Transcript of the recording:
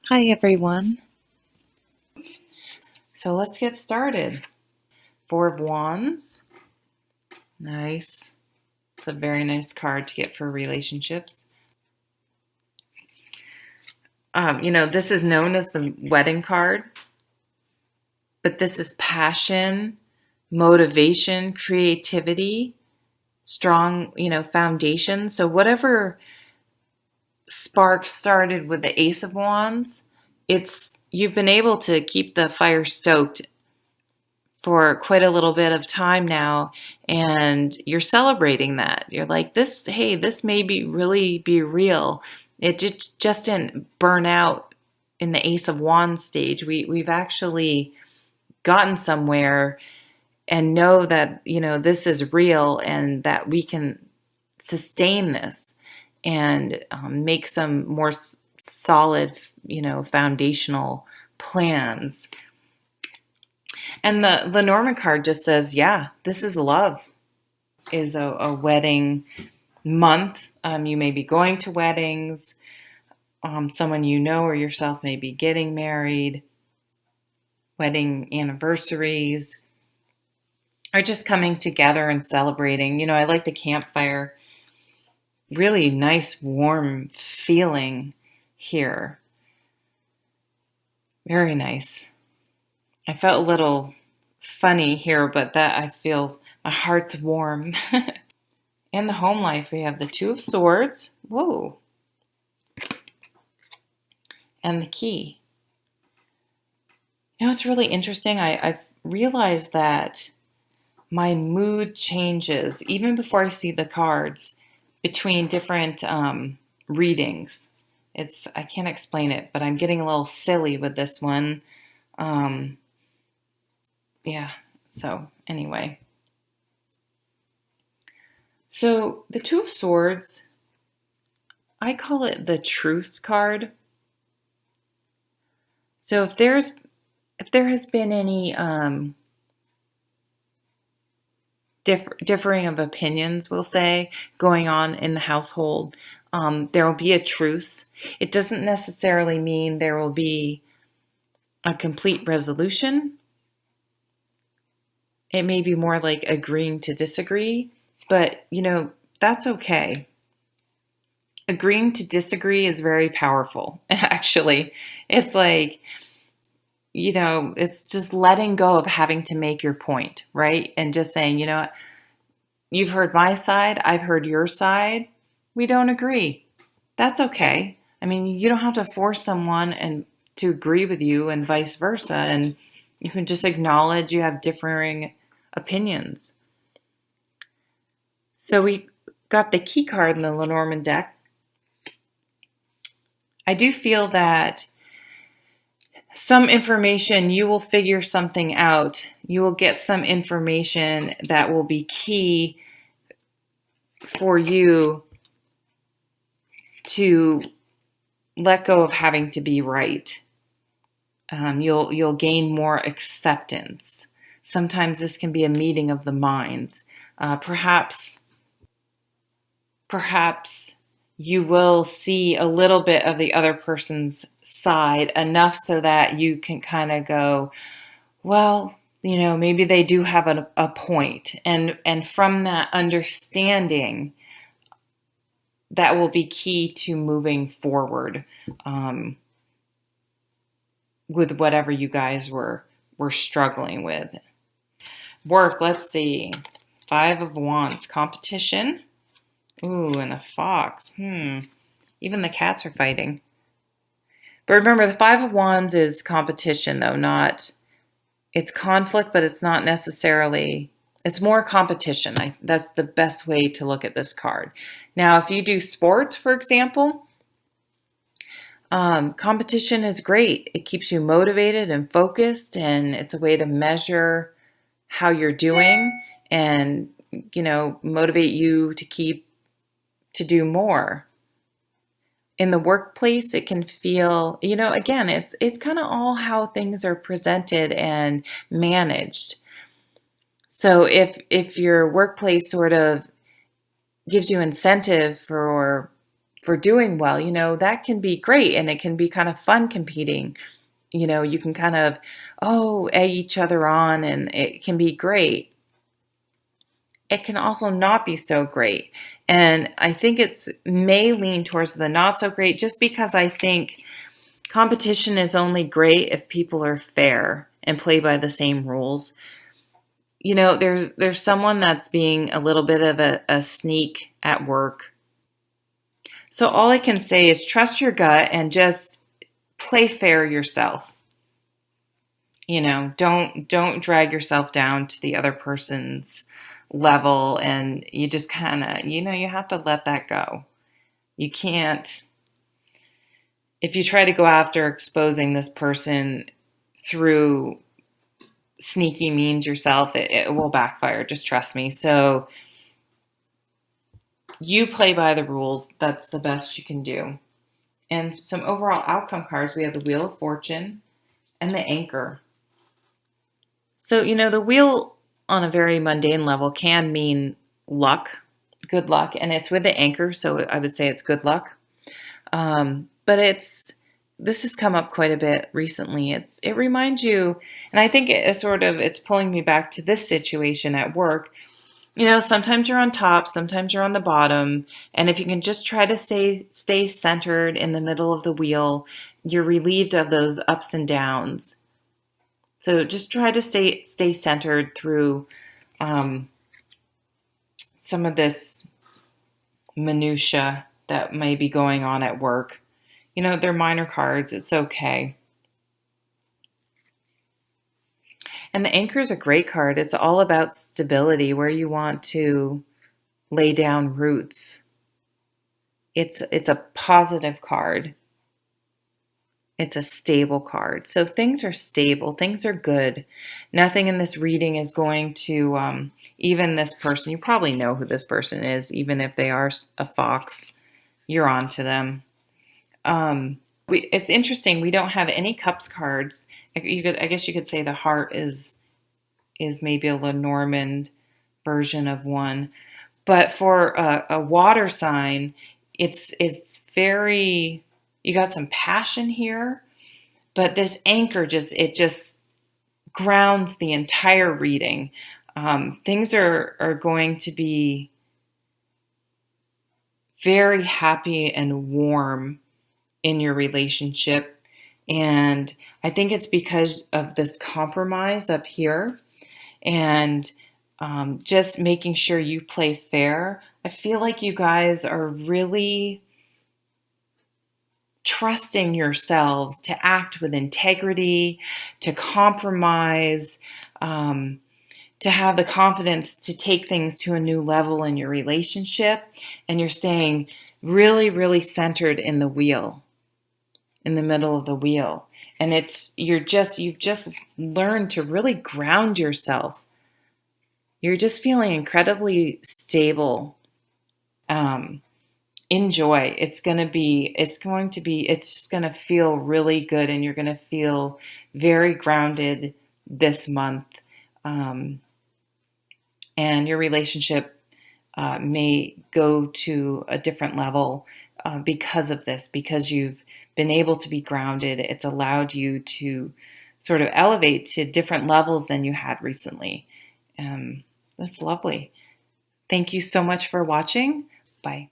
Hi, everyone. So let's get started. Four of Wands. Nice. It's a very nice card to get for relationships. This is known as the wedding card, but this is passion, motivation, creativity, strong, foundation. So whatever spark started with the Ace of Wands, you've been able to keep the fire stoked for quite a little bit of time now, and you're celebrating that. You're like, this may really be real. It just didn't burn out in the Ace of Wands stage. We've actually gotten somewhere and know that, this is real and that we can sustain this and make some more solid, foundational plans. And the Lenormand card just says, yeah, this is love, is a wedding month. You may be going to weddings. Someone you know or yourself may be getting married. Wedding anniversaries are just coming together and celebrating. I like the campfire. Really nice, warm feeling here. Very nice. I felt a little funny here, but that I feel my heart's warm. In the home life, we have the Two of Swords. Whoa. And the Key. It's really interesting. I've realized that my mood changes even before I see the cards between different readings. I can't explain it, but I'm getting a little silly with this one. Yeah, so anyway. So the Two of Swords, I call it the truce card. So if there has been any differing of opinions, we'll say, going on in the household, there will be a truce. It doesn't necessarily mean there will be a complete resolution. It may be more like agreeing to disagree, but that's okay. Agreeing to disagree is very powerful, actually. It's like, it's just letting go of having to make your point, right? And just saying, you've heard my side, I've heard your side. We don't agree. That's okay. I mean, you don't have to force someone and to agree with you and vice versa. And you can just acknowledge you have differing opinions. So we got the Key card in the Lenormand deck. I do feel that some information, you will figure something out. You will get some information that will be key for you to let go of having to be right. You'll gain more acceptance. Sometimes this can be a meeting of the minds. Perhaps you will see a little bit of the other person's side, enough so that you can kind of go, well, maybe they do have a point. And from that understanding, that will be key to moving forward with whatever you guys were struggling with. Work, let's see. Five of Wands, competition. Ooh, and a fox. Even the cats are fighting. But remember, the Five of Wands is competition, though, it's conflict, but it's not necessarily, it's more competition. That's the best way to look at this card. Now, if you do sports, for example, competition is great. It keeps you motivated and focused, and it's a way to measure how you're doing and, motivate you to do more. In the workplace, it can feel, again, it's kind of all how things are presented and managed. So if your workplace sort of gives you incentive for for doing well, that can be great, and it can be kind of fun competing. You can kind of, egg each other on, and it can be great. It can also not be so great. And I think it's may lean towards the not so great, just because I think competition is only great if people are fair and play by the same rules. There's someone that's being a little bit of a sneak at work. So all I can say is trust your gut and just play fair yourself. Don't drag yourself down to the other person's level, and you just kind of, you have to let that go. You can't, if you try to go after exposing this person through sneaky means yourself, it will backfire. Just trust me. So you play by the rules. That's the best you can do. And some overall outcome cards, we have the Wheel of Fortune and the Anchor. So, the wheel on a very mundane level can mean luck, good luck, and it's with the anchor, so I would say it's good luck. But this has come up quite a bit recently. It reminds you, and I think it's pulling me back to this situation at work. Sometimes you're on top, sometimes you're on the bottom, and if you can just try to stay centered in the middle of the wheel, you're relieved of those ups and downs. So just try to stay centered through some of this minutia that may be going on at work. They're minor cards. It's okay. And the Anchor is a great card. It's all about stability, where you want to lay down roots. It's a positive card. It's a stable card. So things are stable. Things are good. Nothing in this reading is going to, even this person, you probably know who this person is, even if they are a fox, you're on to them. It's interesting. We don't have any cups cards. I guess you could say the heart is maybe a Lenormand version of one. But for a water sign, it's very, you got some passion here, but this anchor just grounds the entire reading. Things are going to be very happy and warm in your relationship. And I think it's because of this compromise up here, and just making sure you play fair. I feel like you guys are really trusting yourselves to act with integrity, to compromise, to have the confidence to take things to a new level in your relationship. And you're staying really, really centered in the wheel, in the middle of the wheel. And you've just learned to really ground yourself. You're just feeling incredibly stable. Enjoy. It's just going to feel really good, and you're going to feel very grounded this month. And your relationship may go to a different level because of this, because you've been able to be grounded. It's allowed you to sort of elevate to different levels than you had recently. That's lovely. Thank you so much for watching. Bye.